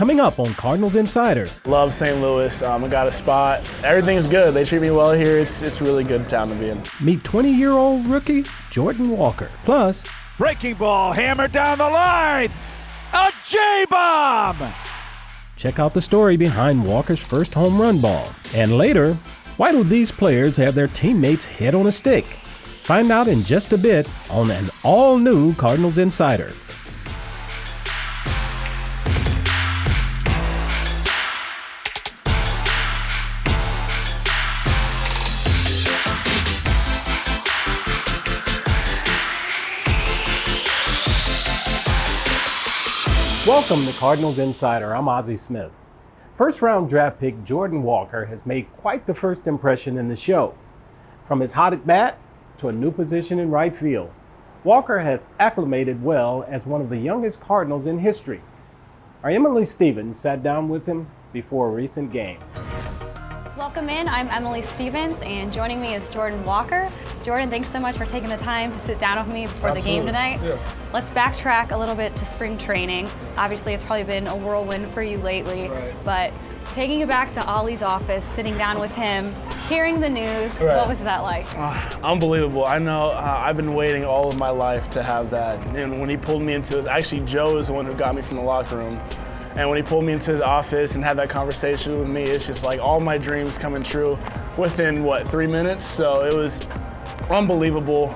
coming up on Cardinals Insider. Love St. Louis. I got a spot. Everything's good. They treat me well here. It's a really good town to be in. Meet 20-year-old rookie Jordan Walker. Plus, breaking ball hammered down the line. A J-bomb! Check out the story behind Walker's first home run ball. And later, why do these players have their teammates' head on a stick? Find out in just a bit on an all-new Cardinals Insider. Welcome to Cardinals Insider. I'm Ozzie Smith. First-round draft pick Jordan Walker has made quite the first impression in the show. From his hot at bat to a new position in right field, Walker has acclimated well as one of the youngest Cardinals in history. Our Emily Stevens sat down with him before a recent game. Welcome in. I'm Emily Stevens, and joining me is Jordan Walker. Jordan, thanks so much for taking the time to sit down with me before the game tonight. Yeah. Let's backtrack a little bit to spring training. Obviously, it's probably been a whirlwind for you lately, but taking you back to Ollie's office, sitting down with him, hearing the news, what was that like? Unbelievable. I know I've been waiting all of my life to have that. And when he pulled me into actually Joe is the one who got me from the locker room. And when he pulled me into his office and had that conversation with me, it's just like all my dreams coming true within, 3 minutes? So it was unbelievable.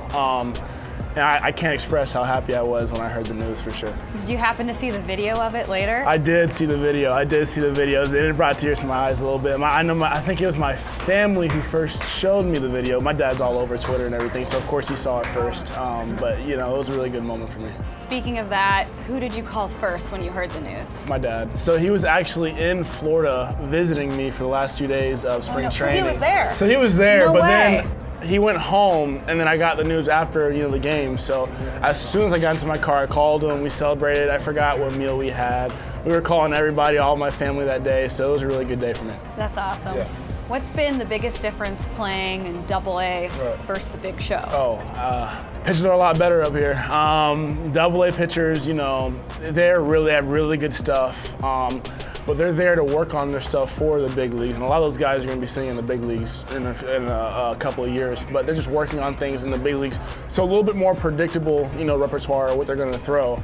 And I can't express how happy I was when I heard the news, for sure. Did you happen to see the video of it later? I did see the video. It brought tears to my eyes a little bit. I think it was my family who first showed me the video. My dad's all over Twitter and everything, so of course he saw it first. But it was a really good moment for me. Speaking of that, who did you call first when you heard the news? My dad. So he was actually in Florida visiting me for the last 2 days of spring training. So he was there? So he was there, no but way. Then he went home, and then I got the news after the game. So as soon as I got into my car, I called him. We celebrated. I forgot what meal we had. We were calling everybody, all my family that day. So it was a really good day for me. That's awesome. Yeah. What's been the biggest difference playing in AA versus the big show? Pitchers are a lot better up here. AA pitchers, they have really good stuff. But they're there to work on their stuff for the big leagues. And a lot of those guys are going to be sitting in the big leagues in a couple of years. But they're just working on things in the big leagues. So a little bit more predictable, repertoire of what they're going to throw.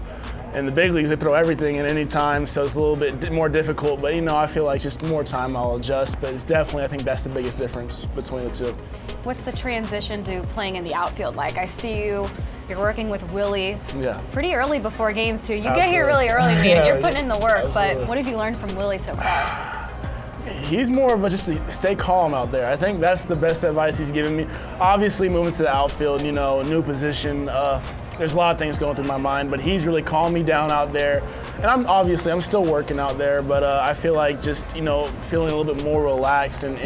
In the big leagues, they throw everything at any time, so it's a little bit more difficult. But, I feel like just more time I'll adjust. But it's definitely, I think that's the biggest difference between the two. What's the transition to playing in the outfield like? I see you're working with Willie pretty early before games, too. You get here really early, man. You're putting in the work. But what have you learned from Willie so far? He's more of just to stay calm out there. I think that's the best advice he's given me. Obviously, moving to the outfield, a new position, there's a lot of things going through my mind, but he's really calmed me down out there. And I'm still working out there, but I feel like just, feeling a little bit more relaxed and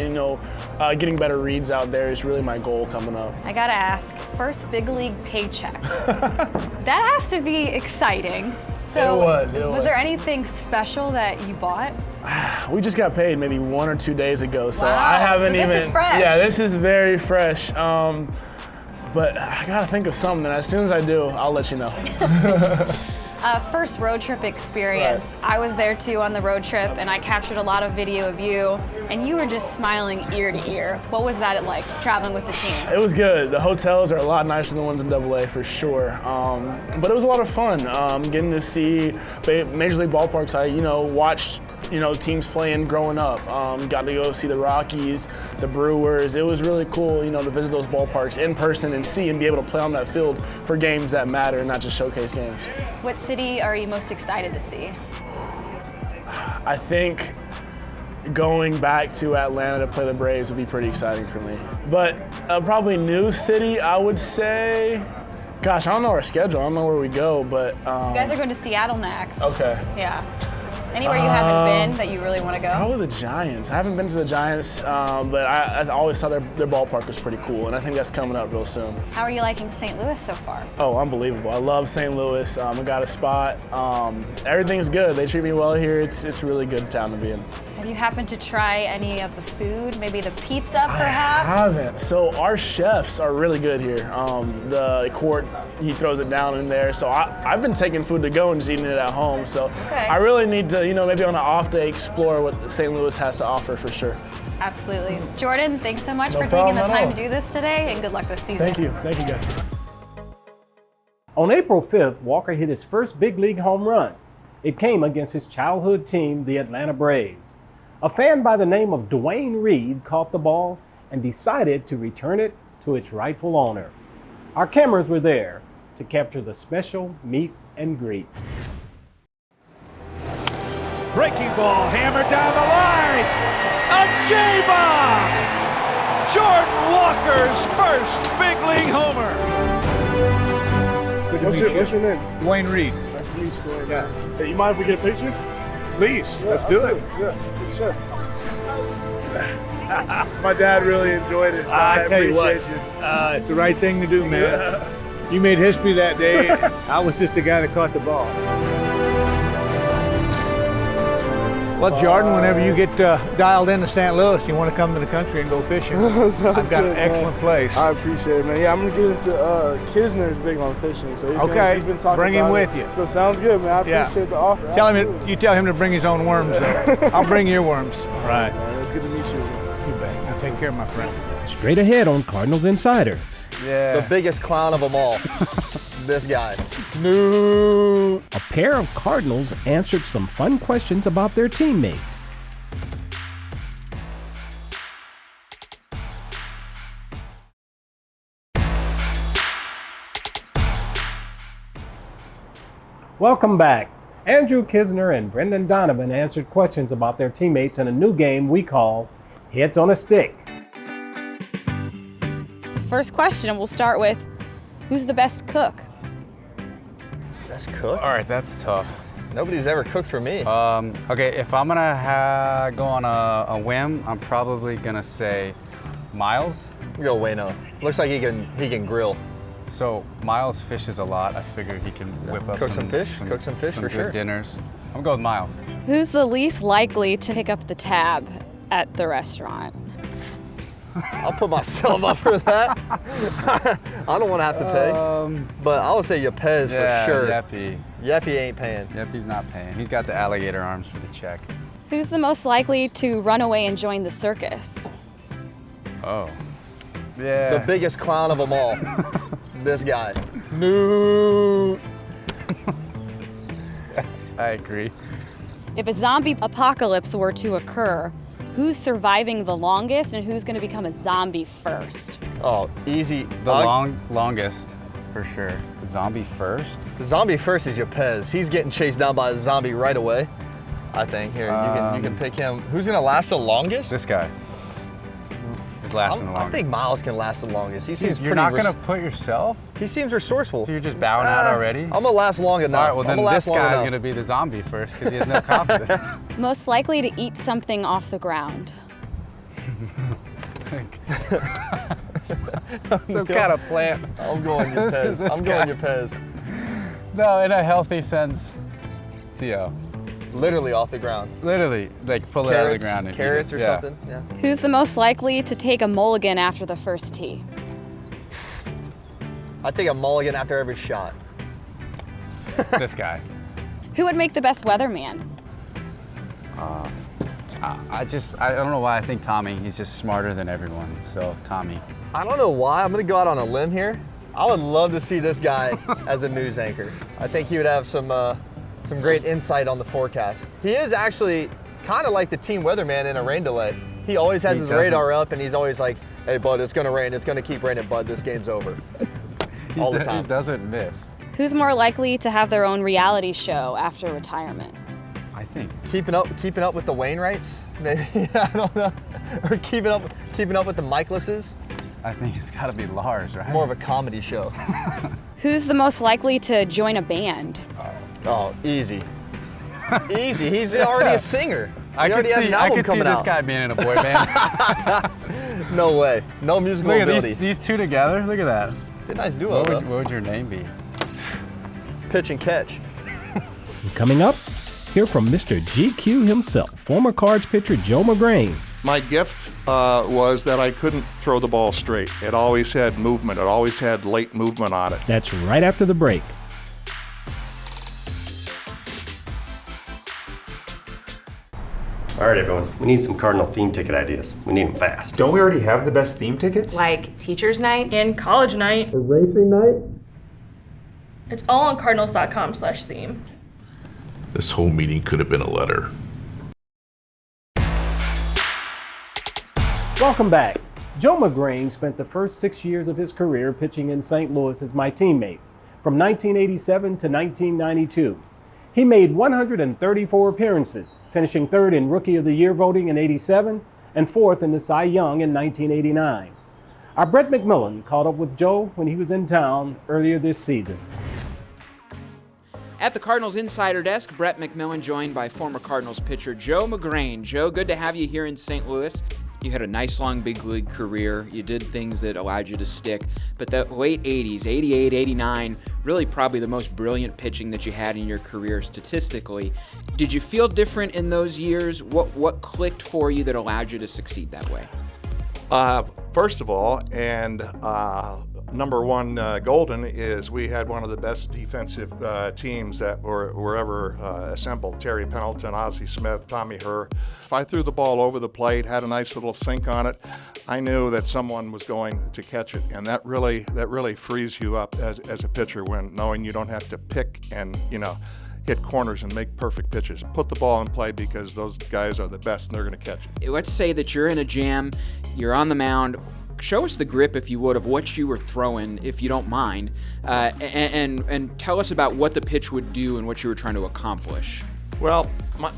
getting better reads out there is really my goal coming up. I gotta ask, first big league paycheck. That has to be exciting. So was there anything special that you bought? We just got paid maybe 1 or 2 days ago, so wow. I haven't This is fresh. Yeah, this is very fresh. But I gotta think of something. As soon as I do, I'll let you know. First road trip experience. I was there too on the road trip, and I captured a lot of video of you, and you were just smiling ear to ear. What was that like, traveling with the team? It was good. The hotels are a lot nicer than the ones in AA for sure. But it was a lot of fun getting to see Major League ballparks. I watched teams playing growing up. Got to go see the Rockies, the Brewers. It was really cool, to visit those ballparks in person and see and be able to play on that field for games that matter, not just showcase games. What city are you most excited to see? I think going back to Atlanta to play the Braves would be pretty exciting for me. But probably new city, I would say. Gosh, I don't know our schedule. I don't know where we go, but you guys are going to Seattle next. Okay. Yeah. Anywhere you haven't been that you really want to go? Probably the Giants. I haven't been to the Giants, but I always thought their ballpark was pretty cool, and I think that's coming up real soon. How are you liking St. Louis so far? Oh, unbelievable. I love St. Louis. I got a spot. Everything's good. They treat me well here. It's a really good town to be in. Have you happened to try any of the food? Maybe the pizza, perhaps? I haven't. So our chefs are really good here. The Court, he throws it down in there. So I've been taking food to go and just eating it at home. So I really need to, maybe on an off day, explore what St. Louis has to offer for sure. Absolutely. Jordan, thanks so much No for taking the problem at time all. to do this today, and good luck this season. Thank you guys. On April 5th, Walker hit his first big league home run. It came against his childhood team, the Atlanta Braves. A fan by the name of Dwayne Reed caught the ball and decided to return it to its rightful owner. Our cameras were there to capture the special meet and greet. Breaking ball hammered down the line. A J-bomb! Jordan Walker's first big league homer. What's your name? Wayne Reed. Nice to meet you. Yeah. Hey, you mind if we get a picture? Please, let's do it. Yeah, for sure. My dad really enjoyed it, so I tell you what, appreciate you. it's the right thing to do, man. You made history that day. I was just the guy that caught the ball. Well, Jordan, whenever you get dialed into St. Louis, you want to come to the country and go fishing. Sounds I've got good, an excellent man. place. I appreciate it, man. Yeah, I'm gonna get into Knizner's big on fishing, so he's been talking bring him about with it. you. So sounds good, man. I Yeah. appreciate the offer. Tell Absolutely. him, you tell him to bring his own worms. I'll bring your worms. Right. Man, it's good to meet you. You bet. Now take care, my friend. Straight ahead on Cardinals Insider. The biggest clown of them all. This guy. No. A pair of Cardinals answered some fun questions about their teammates. Welcome back. Andrew Knizner and Brendan Donovan answered questions about their teammates in a new game we call Heads on a Stick. First question, we'll start with, who's the best cook? Best cook? All right, that's tough. Nobody's ever cooked for me. Okay, if I'm gonna go on a whim, I'm probably gonna say Miles. Go Wayno. Looks like he can grill. So Miles fishes a lot. I figure he can whip up Cook some fish? Cook some fish some for good sure. dinners. I'm going with Miles. Who's the least likely to pick up the tab at the restaurant? I'll put myself up for that. I don't want to have to pay. But I would say Yepez for sure. Yeppy. Yeppy ain't paying. Yeppy's not paying. He's got the alligator arms for the check. Who's the most likely to run away and join the circus? Oh. Yeah. The biggest clown of them all. This guy. No. I agree. If a zombie apocalypse were to occur, who's surviving the longest and who's going to become a zombie first? Oh, easy. The longest, for sure. Zombie first? The zombie first is Yepez. He's getting chased down by a zombie right away. I think. Here, you can pick him. Who's gonna last the longest? This guy. Is lasting the I longest. think Miles can last the longest. He seems You're pretty not gonna put yourself? He seems resourceful. So you're just bowing out already? I'm gonna last long enough. All right, well then I'ma this last long guy's enough. gonna be the zombie first because he has no confidence. Most likely to eat something off the ground. Some kind of plant. I'm going This Yepez. I'm going guy. Yepez. No, in a healthy sense, Theo. Literally off the ground. Literally, like pull it out of the ground. and eat Carrots it. or Yeah. something. Yeah. Who's the most likely to take a mulligan after the first tee? I take a mulligan after every shot. This guy. Who would make the best weatherman? I don't know why I think Tommy. He's just smarter than everyone. So Tommy. I don't know why. I'm gonna go out on a limb here. I would love to see this guy as a news anchor. I think he would have some great insight on the forecast. He is actually kind of like the team weatherman in a rain delay. He always has his radar up and he's always like, hey bud, it's gonna rain, it's gonna keep raining, bud, this game's over. All the time. He doesn't miss. Who's more likely to have their own reality show after retirement? I think. Keeping up with the Wainwrights, maybe. I don't know. Or keeping up with the Michaelises. I think it's got to be Lars, right? More of a comedy show. Who's the most likely to join a band? Oh, easy. Easy. He's already a singer. I He already has an album could see coming this out. guy being in a boy band. No way. No musical Look at ability. these two together. Look at that. Be a nice duo, What though. would your name be? Pitch and catch. Coming up, hear from Mr. GQ himself, former Cards pitcher Joe Magrane. My gift was that I couldn't throw the ball straight. It always had movement. It always had late movement on it. That's right after the break. All right, everyone. We need some Cardinal theme ticket ideas. We need them fast. Don't we already have the best theme tickets? Like teacher's night and college night. A racing night. It's all on cardinals.com/theme. This whole meeting could have been a letter. Welcome back. Joe Magrane spent the first 6 years of his career pitching in St. Louis as my teammate, from 1987 to 1992. He made 134 appearances, finishing third in Rookie of the Year voting in '87 and fourth in the Cy Young in 1989. Our Brett McMillan caught up with Joe when he was in town earlier this season. At the Cardinals Insider Desk, Brett McMillan joined by former Cardinals pitcher Joe Magrane. Joe, good to have you here in St. Louis. You had a nice long big league career. You did things that allowed you to stick. But the late 80s, 88, 89, really probably the most brilliant pitching that you had in your career statistically. Did you feel different in those years? What clicked for you that allowed you to succeed that way? First of all, and number one golden is we had one of the best defensive teams that were ever assembled. Terry Pendleton, Ozzie Smith, Tommy Herr. If I threw the ball over the plate, had a nice little sink on it, I knew that someone was going to catch it, and that really frees you up as a pitcher when knowing you don't have to pick and hit corners and make perfect pitches. Put the ball in play because those guys are the best and they're going to catch it. Let's say that you're in a jam, you're on the mound. Show us the grip, if you would, of what you were throwing, if you don't mind, and tell us about what the pitch would do and what you were trying to accomplish. Well, my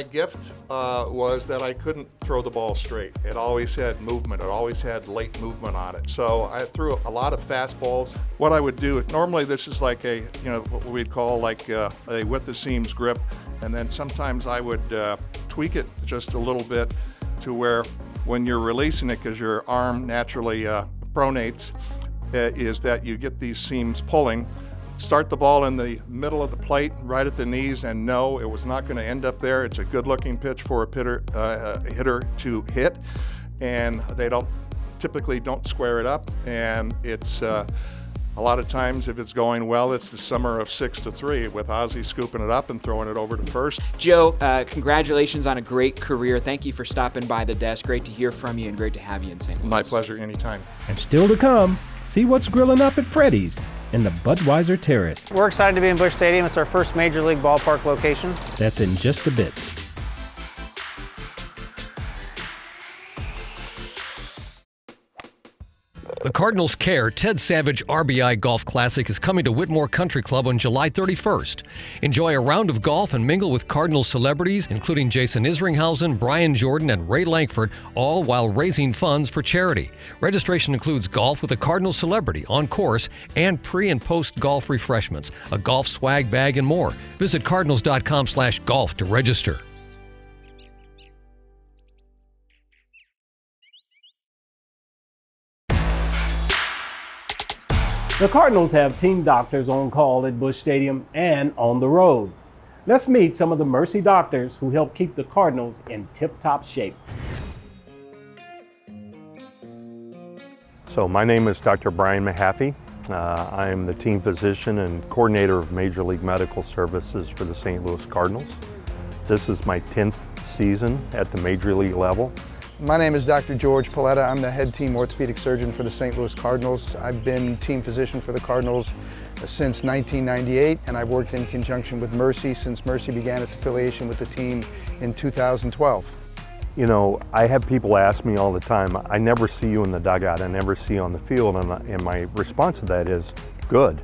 gift was that I couldn't throw the ball straight. It always had movement. It always had late movement on it. So I threw a lot of fastballs. What I would do, normally this is like a, what we'd call like a with the seams grip, and then sometimes I would tweak it just a little bit to where when you're releasing it, because your arm naturally pronates, is that you get these seams pulling. Start the ball in the middle of the plate, right at the knees, and no, it was not going to end up there. It's a good-looking pitch for a hitter to hit, and they typically don't square it up. And it's a lot of times, if it's going well, it's the summer of 6-3 with Ozzie scooping it up and throwing it over to first. Joe, congratulations on a great career. Thank you for stopping by the desk. Great to hear from you and great to have you in St. Louis. My pleasure, anytime. And still to come, see what's grilling up at Freddy's in the Budweiser Terrace. We're excited to be in Busch Stadium. It's our first Major League ballpark location. That's in just a bit. The Cardinals Care Ted Savage RBI Golf Classic is coming to Whitmore Country Club on July 31st. Enjoy a round of golf and mingle with Cardinals celebrities, including Jason Isringhausen, Brian Jordan, and Ray Lankford, all while raising funds for charity. Registration includes golf with a Cardinals celebrity on course and pre- and post-golf refreshments, a golf swag bag, and more. Visit cardinals.com/golf to register. The Cardinals have team doctors on call at Busch Stadium and on the road. Let's meet some of the Mercy doctors who help keep the Cardinals in tip-top shape. So my name is Dr. Brian Mahaffey. I am the team physician and coordinator of Major League Medical Services for the St. Louis Cardinals. This is my 10th season at the Major League level. My name is Dr. George Paletta. I'm the head team orthopedic surgeon for the St. Louis Cardinals. I've been team physician for the Cardinals since 1998, and I've worked in conjunction with Mercy since Mercy began its affiliation with the team in 2012. You know, I have people ask me all the time, I never see you in the dugout, I never see you on the field, and my response to that is, good.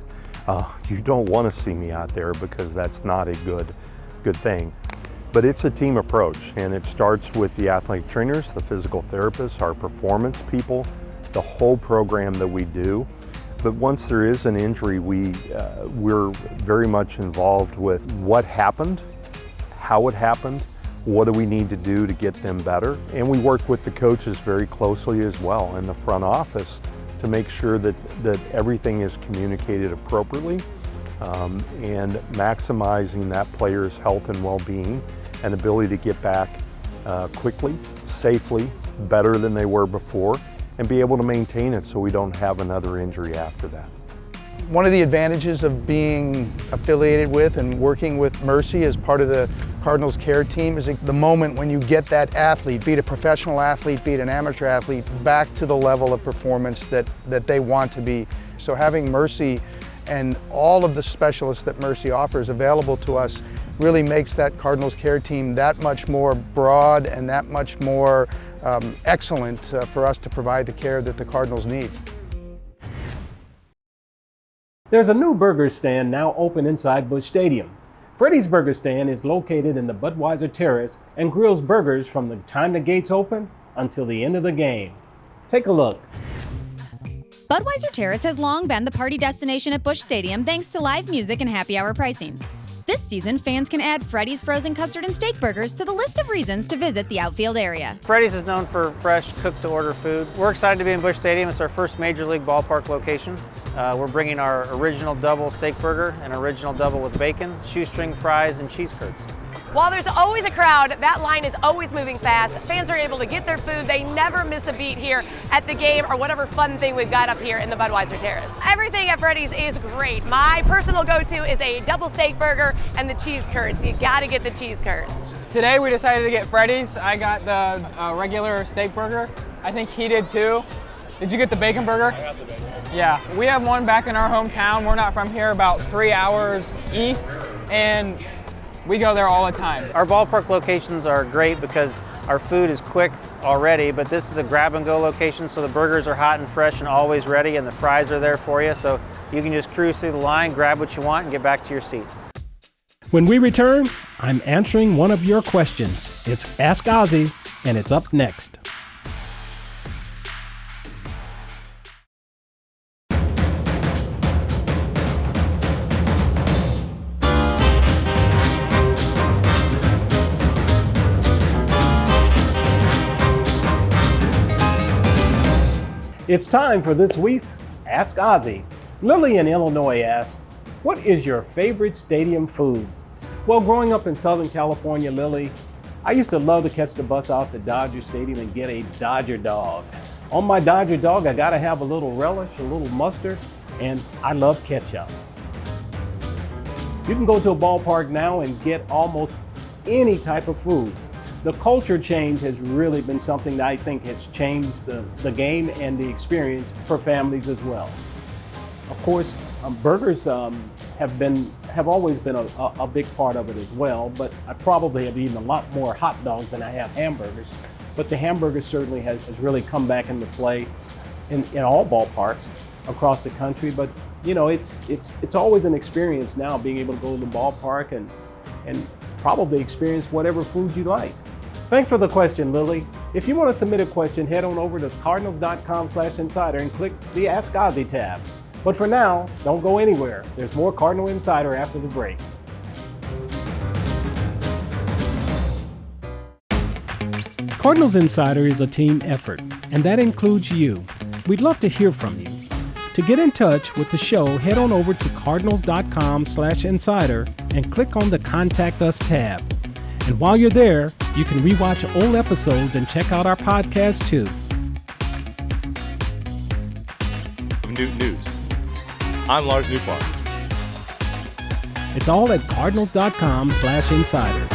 You don't want to see me out there because that's not a good thing. But it's a team approach, and it starts with the athletic trainers, the physical therapists, our performance people, the whole program that we do. But once there is an injury, we're very much involved with what happened, how it happened, what do we need to do to get them better. And we work with the coaches very closely as well in the front office to make sure that everything is communicated appropriately and maximizing that player's health and well-being and ability to get back quickly, safely, better than they were before, and be able to maintain it so we don't have another injury after that. One of the advantages of being affiliated with and working with Mercy as part of the Cardinals Care Team is the moment when you get that athlete, be it a professional athlete, be it an amateur athlete, back to the level of performance that they want to be. So having Mercy and all of the specialists that Mercy offers available to us really makes that Cardinals Care Team that much more broad and that much more excellent for us to provide the care that the Cardinals need. There's a new burger stand now open inside Busch Stadium. Freddy's Burger Stand is located in the Budweiser Terrace and grills burgers from the time the gates open until the end of the game. Take a look. Budweiser Terrace has long been the party destination at Busch Stadium thanks to live music and happy hour pricing. This season, fans can add Freddy's frozen custard and steak burgers to the list of reasons to visit the outfield area. Freddy's is known for fresh, cooked-to-order food. We're excited to be in Busch Stadium. It's our first Major League ballpark location. We're bringing our original double steak burger and original double with bacon, shoestring fries, and cheese curds. While there's always a crowd, that line is always moving fast. Fans are able to get their food. They never miss a beat here at the game or whatever fun thing we've got up here in the Budweiser Terrace. Everything at Freddy's is great. My personal go-to is a double steak burger and the cheese curds. You gotta get the cheese curds. Today we decided to get Freddy's. I got the regular steak burger. I think he did too. Did you get the bacon burger? I got the bacon. Yeah, we have one back in our hometown. We're not from here, about 3 hours east, and we go there all the time. Our ballpark locations are great because our food is quick already, but this is a grab-and-go location, so the burgers are hot and fresh and always ready, and the fries are there for you, so you can just cruise through the line, grab what you want, and get back to your seat. When we return, I'm answering one of your questions. It's Ask Ozzie, and it's up next. It's time for this week's Ask Ozzie. Lily in Illinois asked, what is your favorite stadium food? Well, growing up in Southern California, Lily, I used to love to catch the bus out to Dodger Stadium and get a Dodger dog. On my Dodger dog, I gotta have a little relish, a little mustard, and I love ketchup. You can go to a ballpark now and get almost any type of food. The culture change has really been something that I think has changed the game and the experience for families as well. Of course, burgers have always been a big part of it as well, but I probably have eaten a lot more hot dogs than I have hamburgers. But the hamburger certainly has really come back into play in all ballparks across the country. But you know, it's always an experience now being able to go to the ballpark and probably experience whatever food you like. Thanks for the question, Lily. If you want to submit a question, head on over to cardinals.com/insider and click the Ask Ozzie tab. But for now, don't go anywhere. There's more Cardinal Insider after the break. Cardinals Insider is a team effort, and that includes you. We'd love to hear from you. To get in touch with the show, head on over to cardinals.com/insider and click on the Contact Us tab. And while you're there, you can rewatch old episodes and check out our podcast too. Newton News. I'm Lars Newpart. It's all at cardinals.com/insider.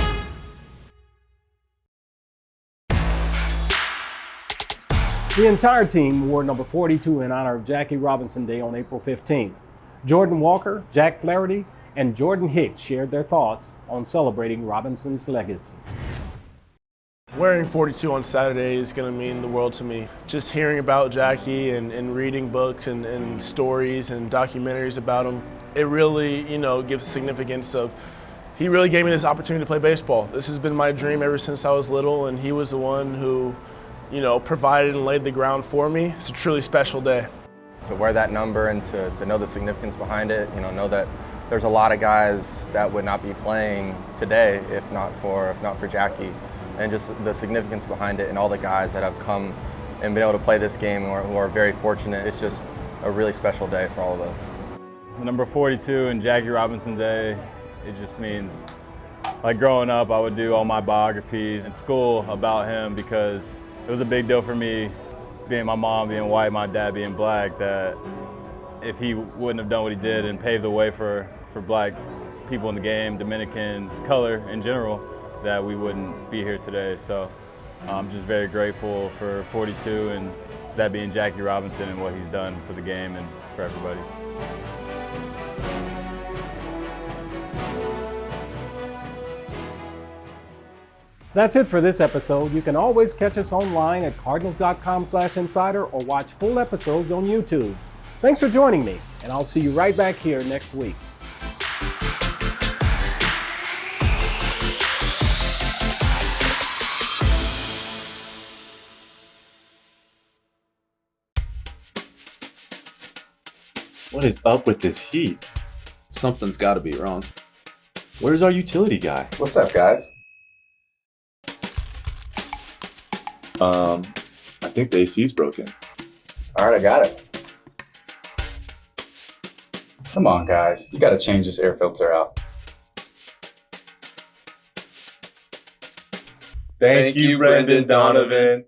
The entire team wore number 42 in honor of Jackie Robinson Day on April 15th. Jordan Walker, Jack Flaherty, and Jordan Hicks shared their thoughts on celebrating Robinson's legacy. Wearing 42 on Saturday is going to mean the world to me. Just hearing about Jackie and reading books and stories and documentaries about him, it really, gives significance of, he really gave me this opportunity to play baseball. This has been my dream ever since I was little, and he was the one who, provided and laid the ground for me. It's a truly special day. To wear that number and to know the significance behind it, know that there's a lot of guys that would not be playing today if not for Jackie, and just the significance behind it and all the guys that have come and been able to play this game who are very fortunate. It's just a really special day for all of us. Number 42 and Jackie Robinson Day, it just means, like growing up, I would do all my biographies in school about him because it was a big deal for me, being my mom being white, my dad being black, that if he wouldn't have done what he did and paved the way for black people in the game, Dominican color in general, that we wouldn't be here today. So I'm just very grateful for 42 and that being Jackie Robinson and what he's done for the game and for everybody. That's it for this episode. You can always catch us online at cardinals.com/insider or watch full episodes on YouTube. Thanks for joining me, and I'll see you right back here next week. What is up with this heat? Something's got to be wrong. Where's our utility guy? What's up, guys? I think the AC's broken. All right, I got it. Come on, guys. You got to change this air filter out. Thank you, Brendan Donovan.